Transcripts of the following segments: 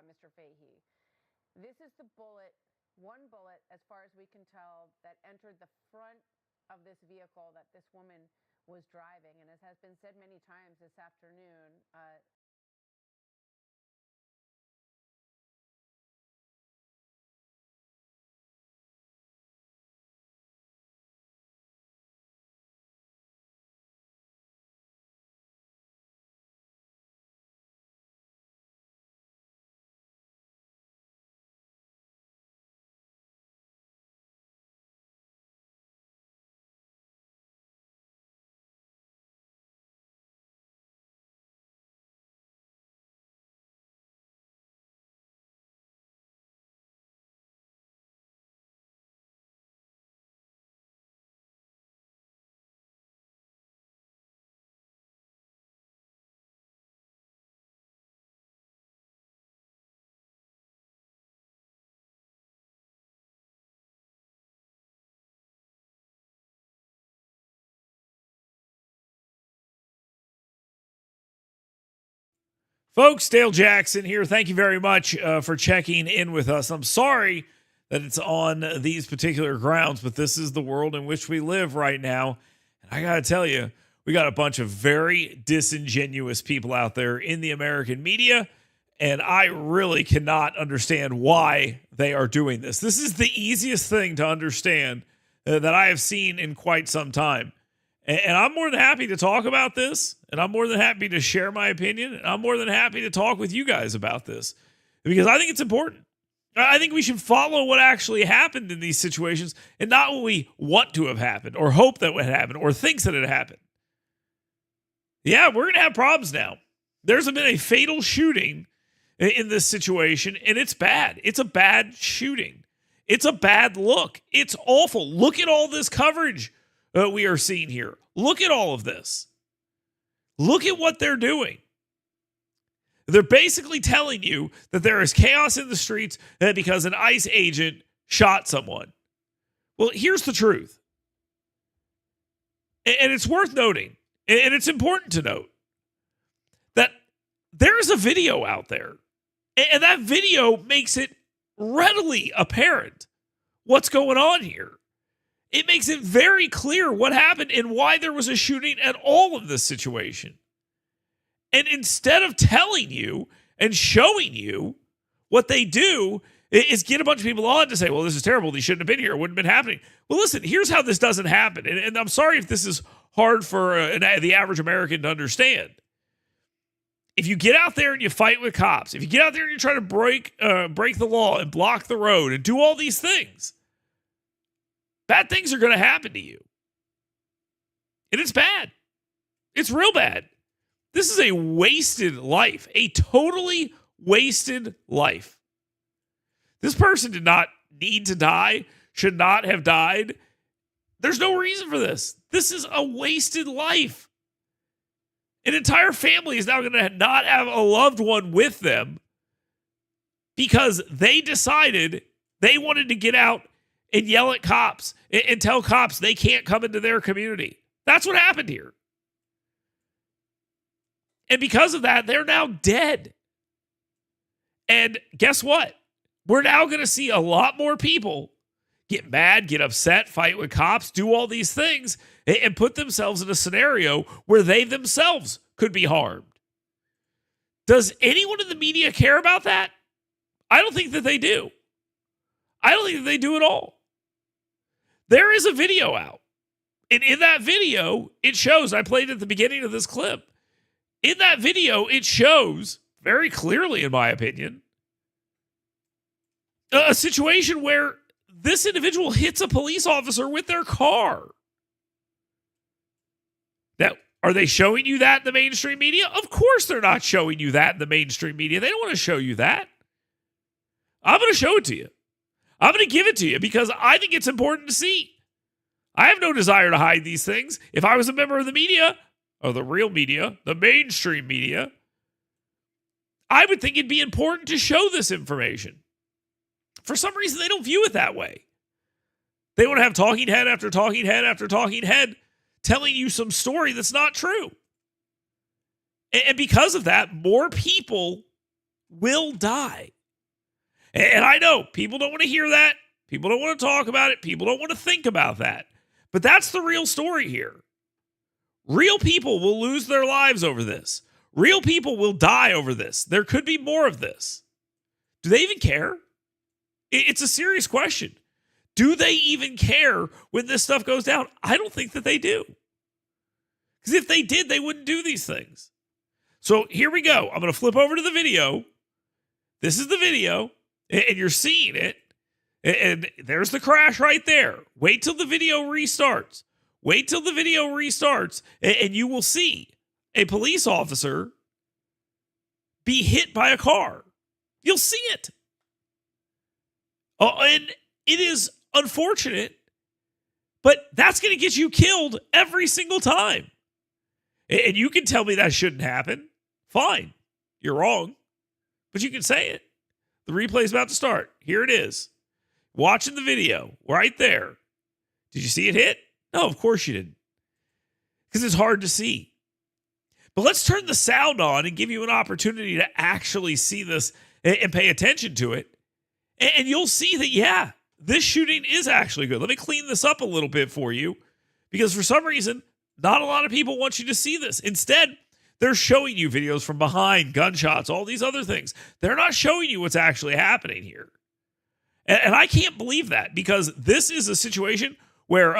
Mr. Fahey. This is the bullet, one bullet, as far as we can tell, that entered the front of this vehicle that this woman was driving. And as has been said many times this afternoon, Folks, Dale Jackson here. Thank you very much for checking in with us. I'm sorry that it's on these particular grounds, but this is the world in which we live right now. And I got to tell you, we got a bunch of very disingenuous people out there in the American media, and I really cannot understand why they are doing this. This is the easiest thing to understand that I have seen in quite some time. And I'm more than happy to talk about this, and I'm more than happy to share my opinion, and I'm more than happy to talk with you guys about this because I think it's important. I think we should follow what actually happened in these situations and not what we want to have happened or hope that would happen or thinks that it happened. Yeah, we're going to have problems now. There's been a fatal shooting in this situation, and it's bad. It's a bad shooting. It's a bad look. It's awful. Look at all this coverage we are seeing here. Look at all of this. Look at what they're doing. They're basically telling you that there is chaos in the streets because an ICE agent shot someone. Well, here's the truth. And it's worth noting, and it's important to note, that there's a video out there. And that video makes it readily apparent what's going on here. It makes it very clear what happened and why there was a shooting at all of this situation. And instead of telling you and showing you, what they do is get a bunch of people on to say, well, this is terrible. They shouldn't have been here. It wouldn't have been happening. Well, listen, here's how this doesn't happen. And I'm sorry if this is hard for the average American to understand. If you get out there and you fight with cops, if you get out there and you try to break the law and block the road and do all these things, bad things are going to happen to you. And it's bad. It's real bad. This is a wasted life, a totally wasted life. This person did not need to die, should not have died. There's no reason for this. This is a wasted life. An entire family is now going to not have a loved one with them because they decided they wanted to get out and yell at cops and tell cops they can't come into their community. That's what happened here. And because of that, they're now dead. And guess what? We're now going to see a lot more people get mad, get upset, fight with cops, do all these things, and put themselves in a scenario where they themselves could be harmed. Does anyone in the media care about that? I don't think that they do. I don't think that they do at all. There is a video out. And in that video, it shows, I played at the beginning of this clip. In that video, it shows very clearly, in my opinion, a situation where this individual hits a police officer with their car. Now, are they showing you that in the mainstream media? Of course they're not showing you that in the mainstream media. They don't want to show you that. I'm going to show it to you. I'm going to give it to you because I think it's important to see. I have no desire to hide these things. If I was a member of the media, or the real media, the mainstream media, I would think it'd be important to show this information. For some reason, they don't view it that way. They want to have talking head after talking head after talking head telling you some story that's not true. And because of that, more people will die. And I know people don't want to hear that. People don't want to talk about it. People don't want to think about that. But that's the real story here. Real people will lose their lives over this. Real people will die over this. There could be more of this. Do they even care? It's a serious question. Do they even care when this stuff goes down? I don't think that they do. Because if they did, they wouldn't do these things. So here we go. I'm going to flip over to the video. This is the video, and you're seeing it. And there's the crash right there. Wait till the video restarts. Wait till the video restarts, and you will see a police officer be hit by a car. You'll see it. And it is unfortunate, but that's going to get you killed every single time. And you can tell me that shouldn't happen. Fine. You're wrong. But you can say it. The replay is about to start. Here it is. Watching the video right there. Did you see it hit? No, of course you didn't. Because it's hard to see. But let's turn the sound on and give you an opportunity to actually see this and pay attention to it. And you'll see that, yeah, this shooting is actually good. Let me clean this up a little bit for you. Because for some reason, not a lot of people want you to see this. Instead, they're showing you videos from behind, gunshots, all these other things. They're not showing you what's actually happening here. And I can't believe that, because this is a situation where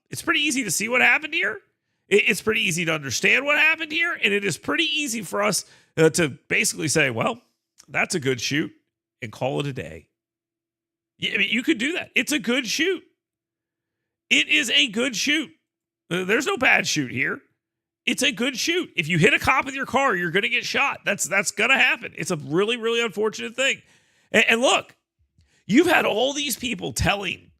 it's pretty easy to see what happened here. It's pretty easy to understand what happened here. And it is pretty easy for us to basically say, well, that's a good shoot, and call it a day. I mean, you could do that. It's a good shoot. It is a good shoot. There's no bad shoot here. It's a good shoot. If you hit a cop with your car, you're going to get shot. That's going to happen. It's a really, really unfortunate thing. And look, you've had all these people telling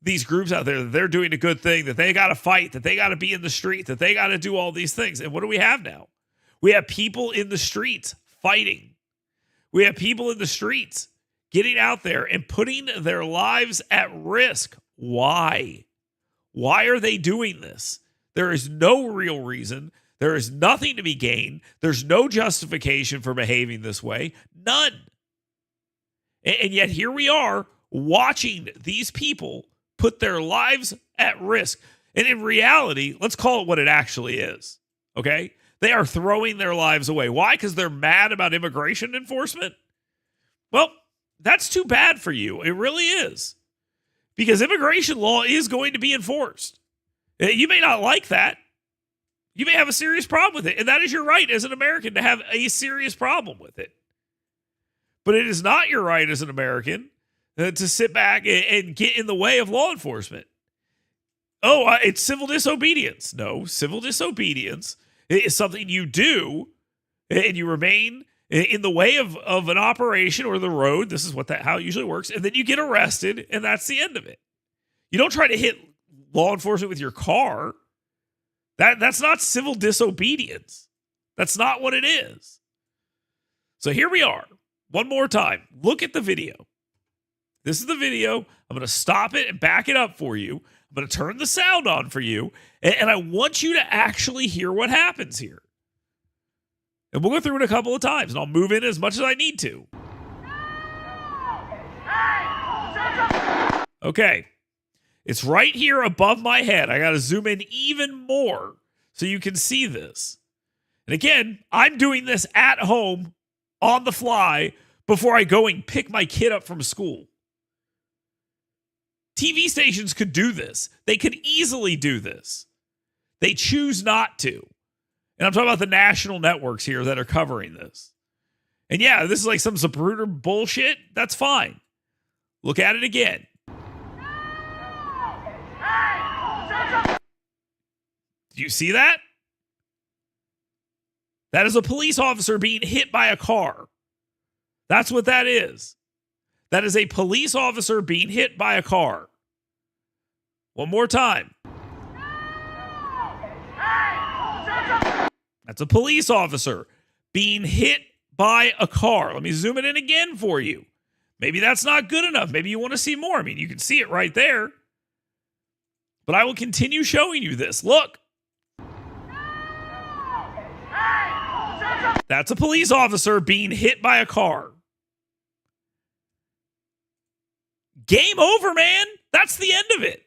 these groups out there that they're doing a good thing, that they got to fight, that they got to be in the street, that they got to do all these things. And what do we have now? We have people in the streets fighting. We have people in the streets getting out there and putting their lives at risk. Why? Why are they doing this? There is no real reason. There is nothing to be gained. There's no justification for behaving this way. None. And yet here we are watching these people put their lives at risk. And in reality, let's call it what it actually is. Okay? They are throwing their lives away. Why? Because they're mad about immigration enforcement? Well, that's too bad for you. It really is. Because immigration law is going to be enforced. You may not like that. You may have a serious problem with it. And that is your right as an American to have a serious problem with it. But it is not your right as an American to sit back and get in the way of law enforcement. Oh, it's civil disobedience. No, civil disobedience is something you do and you remain in the way of an operation or the road. This is how it usually works. And then you get arrested, and that's the end of it. You don't try to hit law enforcement with your car. That's not civil disobedience. That's not what it is. So here we are. One more time. Look at the video. This is the video. I'm going to stop it and back it up for you. I'm going to turn the sound on for you. And I want you to actually hear what happens here. And we'll go through it a couple of times, and I'll move in as much as I need to. Okay. It's right here above my head. I got to zoom in even more so you can see this. And again, I'm doing this at home on the fly before I go and pick my kid up from school. TV stations could do this. They could easily do this. They choose not to. And I'm talking about the national networks here that are covering this. And yeah, this is like some Zapruder bullshit. That's fine. Look at it again. Do you see that? That is a police officer being hit by a car. That's what that is. That is a police officer being hit by a car. One more time. That's a police officer being hit by a car. Let me zoom it in again for you. Maybe that's not good enough. Maybe you want to see more. I mean, you can see it right there. But I will continue showing you this. Look. That's a police officer being hit by a car. Game over, man. That's the end of it.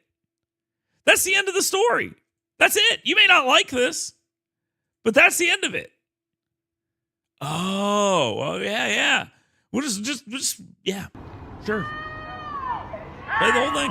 That's the end of the story. That's it. You may not like this, but that's the end of it. Oh, well, yeah. We'll just, yeah, sure. Play the whole thing.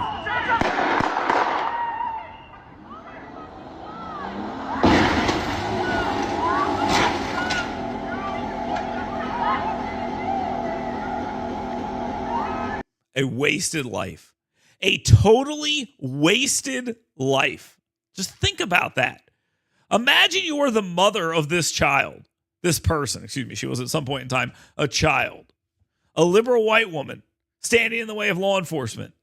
A wasted life. A totally wasted life. Just think about that. Imagine you were the mother of this child. This person, excuse me, she was at some point in time a child. A liberal white woman standing in the way of law enforcement.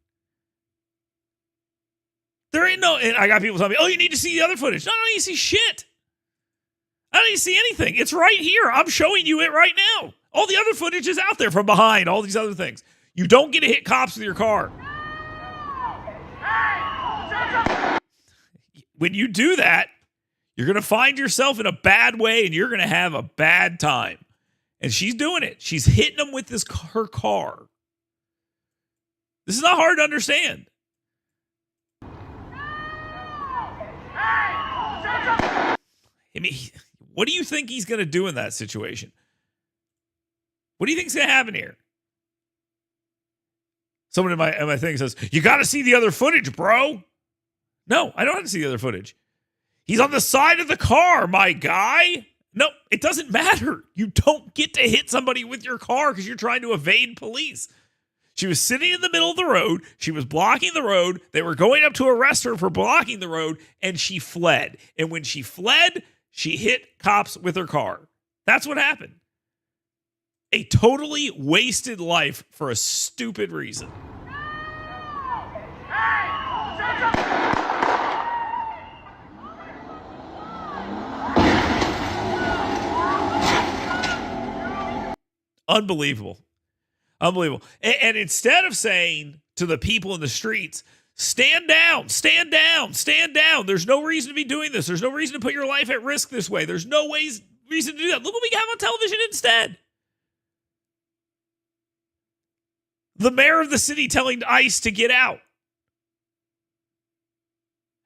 There ain't no, and I got people telling me, oh, you need to see the other footage. No, I don't need to see shit. I don't need to see anything. It's right here. I'm showing you it right now. All the other footage is out there from behind, all these other things. You don't get to hit cops with your car. When you do that, you're going to find yourself in a bad way and you're going to have a bad time. And she's doing it. She's hitting them with her car. This is not hard to understand. I mean, what do you think he's going to do in that situation? What do you think is going to happen here? Someone in my thing says, you got to see the other footage, bro. No, I don't have to see the other footage. He's on the side of the car, my guy. No, it doesn't matter. You don't get to hit somebody with your car because you're trying to evade police. She was sitting in the middle of the road. She was blocking the road. They were going up to arrest her for blocking the road, and she fled. And when she fled, she hit cops with her car. That's what happened. A totally wasted life for a stupid reason. Unbelievable. And instead of saying to the people in the streets, stand down. There's no reason to be doing this. There's no reason to put your life at risk this way. There's no reason to do that. Look what we have on television instead. The mayor of the city telling ICE to get out.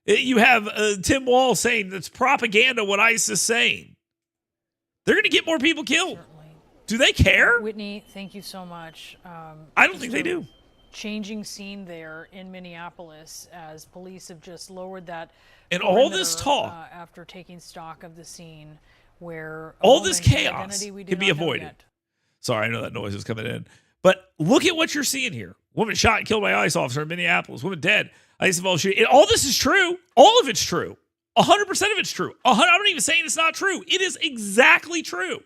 You have Tim Wall saying that's propaganda what ICE is saying. They're going to get more people killed. Certainly. Do they care? Whitney, thank you so much. I don't think they do. Changing scene there in Minneapolis as police have just lowered that. And all this talk. After taking stock of the scene where all this chaos can be avoided. Sorry, I know that noise is coming in. But look at what you're seeing here. Woman shot and killed by ICE officer in Minneapolis. Woman dead. ICE involved shooting. All this is true. All of it's true. 100% of it's true. I'm not even saying it's not true. It is exactly true.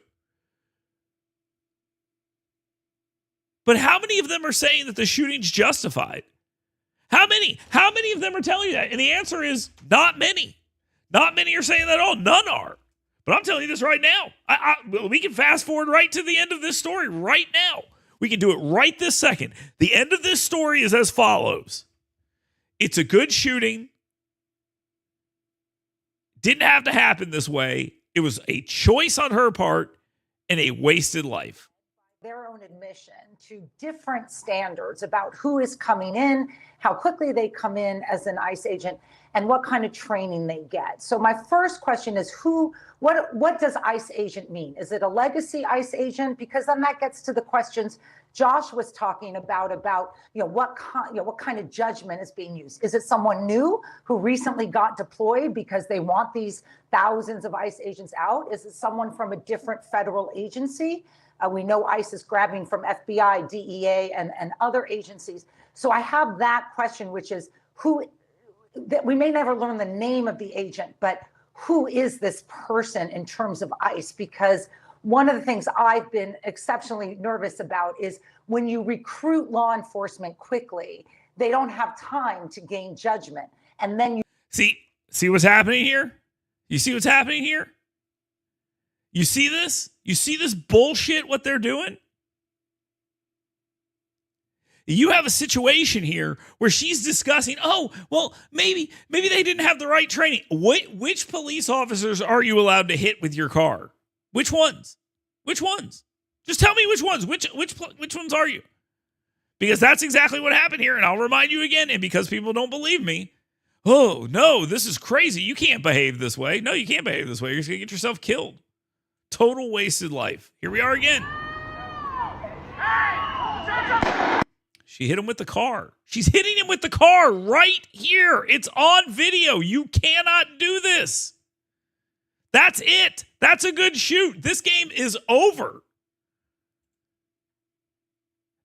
But how many of them are saying that the shooting's justified? How many? How many of them are telling you that? And the answer is not many. Not many are saying that at all. None are. But I'm telling you this right now. We can fast forward right to the end of this story right now. We can do it right this second. The end of this story is as follows. It's a good shooting. Didn't have to happen this way. It was a choice on her part and a wasted life. Their own admission to different standards about who is coming in, how quickly they come in as an ICE agent, and what kind of training they get. So my first question is what does ICE agent mean? Is it a legacy ICE agent? Because then that gets to the questions Josh was talking about what kind of judgment is being used. Is it someone new who recently got deployed because they want these thousands of ICE agents out? Is it someone from a different federal agency? We know ICE is grabbing from FBI, DEA, and other agencies. So I have that question, which is that we may never learn the name of the agent, but who is this person in terms of ICE? Because one of the things I've been exceptionally nervous about is when you recruit law enforcement quickly, they don't have time to gain judgment. And then you see what's happening here? You see what's happening here? You see this? You see this bullshit, what they're doing? You have a situation here where she's discussing, maybe they didn't have the right training. Which police officers are you allowed to hit with your car? Which ones? Which ones? Just tell me which ones. Which ones are you? Because that's exactly what happened here, and I'll remind you again, and because people don't believe me, oh, no, this is crazy. You can't behave this way. No, you can't behave this way. You're just going to get yourself killed. Total wasted life. Here we are again. She hit him with the car. She's hitting him with the car right here. It's on video. You cannot do this. That's it. That's a good shoot. This game is over.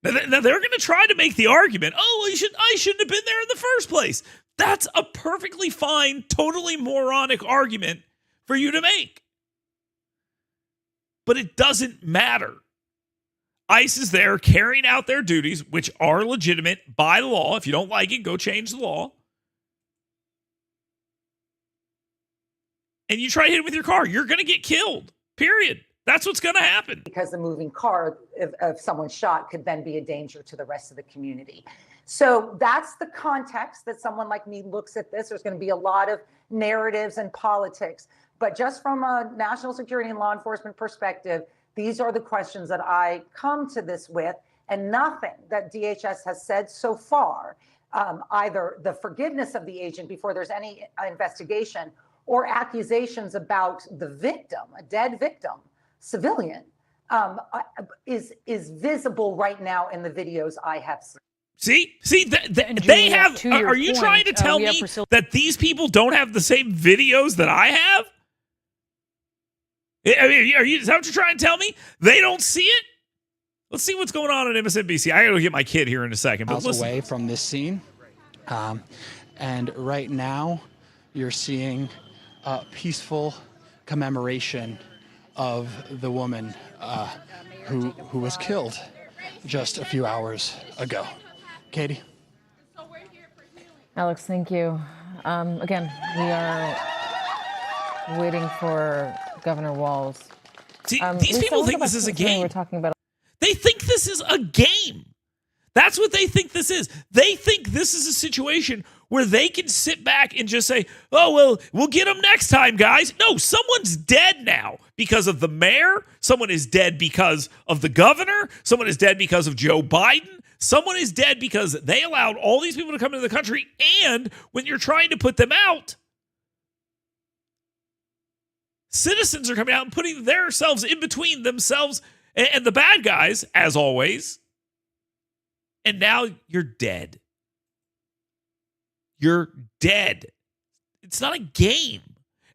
Now they're going to try to make the argument, oh, I shouldn't have been there in the first place. That's a perfectly fine, totally moronic argument for you to make. But it doesn't matter. ICE is there carrying out their duties, which are legitimate by law. If you don't like it, go change the law. And you try to hit it with your car, you're going to get killed, period. That's what's going to happen. Because the moving car of someone shot could then be a danger to the rest of the community. So that's the context that someone like me looks at this. There's going to be a lot of narratives and politics. But just from a national security and law enforcement perspective, these are the questions that I come to this with. And nothing that DHS has said so far, either the forgiveness of the agent before there's any investigation or accusations about the victim, a dead victim, civilian, is visible right now in the videos I have seen. See, they have. Are you trying to tell me that these people don't have the same videos that I have? I mean, is that what you're trying to tell me? They don't see it? Let's see what's going on MSNBC. I got to get my kid here in a second. But miles away from this scene, and right now you're seeing a peaceful commemoration of the woman who was killed just a few hours ago. Katie? Alex, thank you. Again, we are waiting for Governor Walz. See, these people think this is a game. We're talking about. They think this is a game. That's what they think this is. They think this is a situation where they can sit back and just say, oh, well, we'll get them next time, guys. No, someone's dead now because of the mayor. Someone is dead because of the governor. Someone is dead because of Joe Biden. Someone is dead because they allowed all these people to come into the country. And when you're trying to put them out, citizens are coming out and putting themselves in between themselves and the bad guys, as always. And now you're dead. You're dead. It's not a game.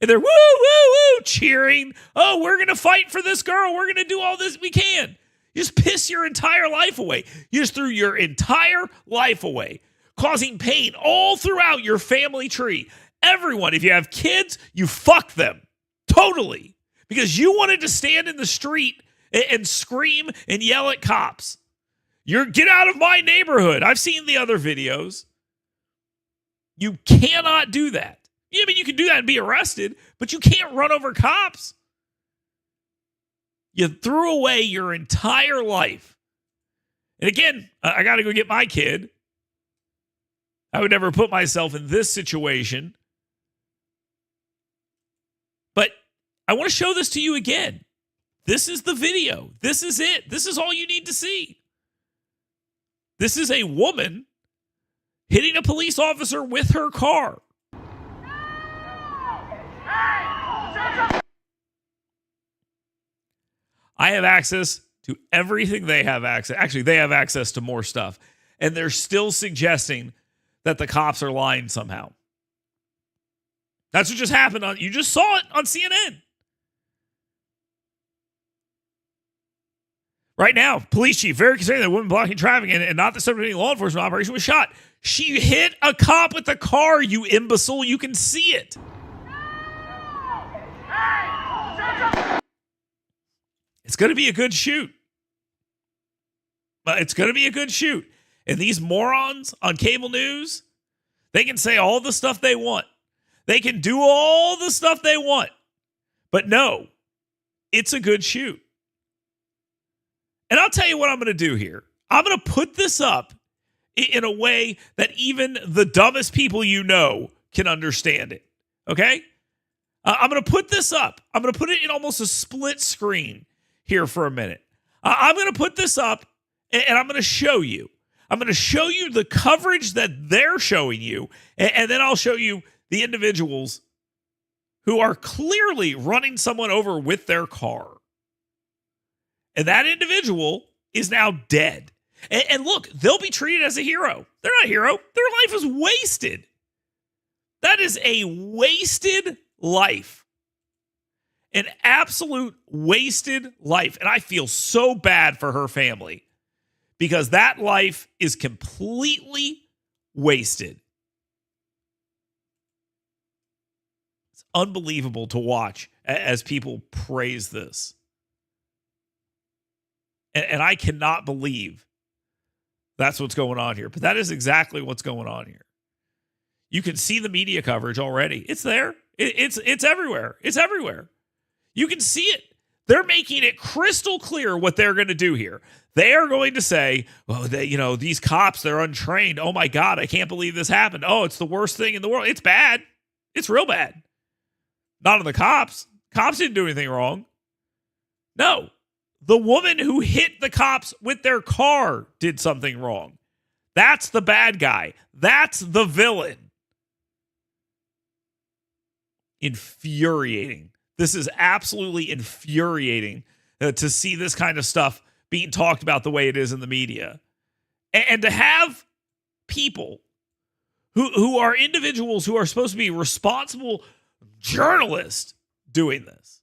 And they're woo, woo, woo, cheering. Oh, we're going to fight for this girl. We're going to do all this we can. You just piss your entire life away. You just threw your entire life away, causing pain all throughout your family tree. Everyone, if you have kids, you fuck them. Totally. Because you wanted to stand in the street and scream and yell at cops. Get out of my neighborhood. I've seen the other videos. You cannot do that. I mean, you can do that and be arrested, but you can't run over cops. You threw away your entire life. And again, I got to go get my kid. I would never put myself in this situation. But I want to show this to you again. This is the video. This is it. This is all you need to see. This is a woman hitting a police officer with her car. I have access to everything they have access. Actually, they have access to more stuff. And they're still suggesting that the cops are lying somehow. That's what just happened. You just saw it on CNN. Right now, police chief, very concerned that a woman blocking traffic and not the subject of any law enforcement operation was shot. She hit a cop with the car, you imbecile. You can see it. It's going to be a good shoot. It's going to be a good shoot. And these morons on cable news, they can say all the stuff they want. They can do all the stuff they want. But no, it's a good shoot. And I'll tell you what I'm going to do here. I'm going to put this up in a way that even the dumbest people you know can understand it. Okay? I'm going to put this up. I'm going to put it in almost a split screen. here for a minute. I'm going to put this up and I'm going to show you. I'm going to show you the coverage that they're showing you, and then I'll show you the individuals who are clearly running someone over with their car. And that individual is now dead. And look, they'll be treated as a hero. They're not a hero. Their life is wasted. That is a wasted life. An absolute wasted life. And I feel so bad for her family because that life is completely wasted. It's unbelievable to watch as people praise this. And I cannot believe that's what's going on here. But that is exactly what's going on here. You can see the media coverage already. It's there. It's everywhere. It's everywhere. You can see it. They're making it crystal clear what they're going to do here. They are going to say, oh, these cops, they're untrained. Oh, my God, I can't believe this happened. Oh, it's the worst thing in the world. It's bad. It's real bad. Not on the cops. Cops didn't do anything wrong. No. The woman who hit the cops with their car did something wrong. That's the bad guy. That's the villain. Infuriating. This is absolutely infuriating to see this kind of stuff being talked about the way it is in the media. And to have people who are individuals who are supposed to be responsible journalists doing this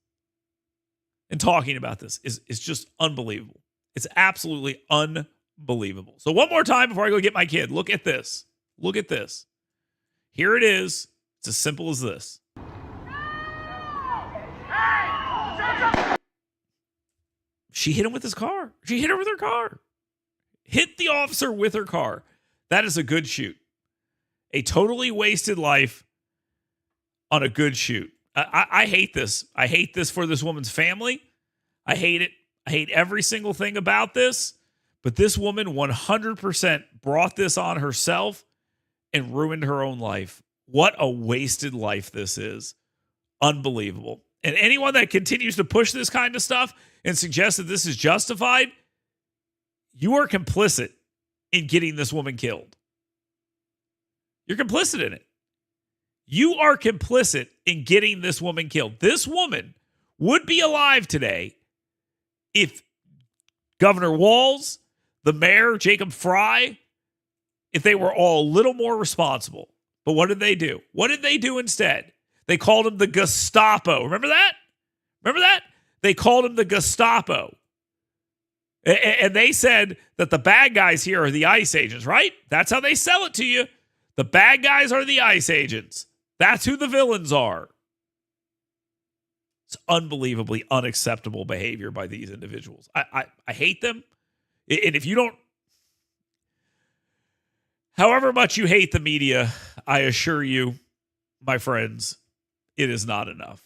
and talking about this is just unbelievable. It's absolutely unbelievable. So one more time before I go get my kid, look at this. Look at this. Here it is. It's as simple as this. She hit him with his car. She hit her with her car. Hit the officer with her car. That is a good shoot. A totally wasted life on a good shoot. I hate this. I hate this for this woman's family. I hate it. I hate every single thing about this. But this woman 100% brought this on herself and ruined her own life. What a wasted life this is. Unbelievable. And anyone that continues to push this kind of stuff and suggest that this is justified, you are complicit in getting this woman killed. You're complicit in it. You are complicit in getting this woman killed. This woman would be alive today if Governor Walz, the mayor, Jacob Fry, if they were all a little more responsible. But what did they do? What did they do instead? They called him the Gestapo. Remember that? Remember that? They called him the Gestapo. And they said that the bad guys here are the ICE agents, right? That's how they sell it to you. The bad guys are the ICE agents. That's who the villains are. It's unbelievably unacceptable behavior by these individuals. I hate them. And if you don't, however much you hate the media, I assure you, my friends, it is not enough.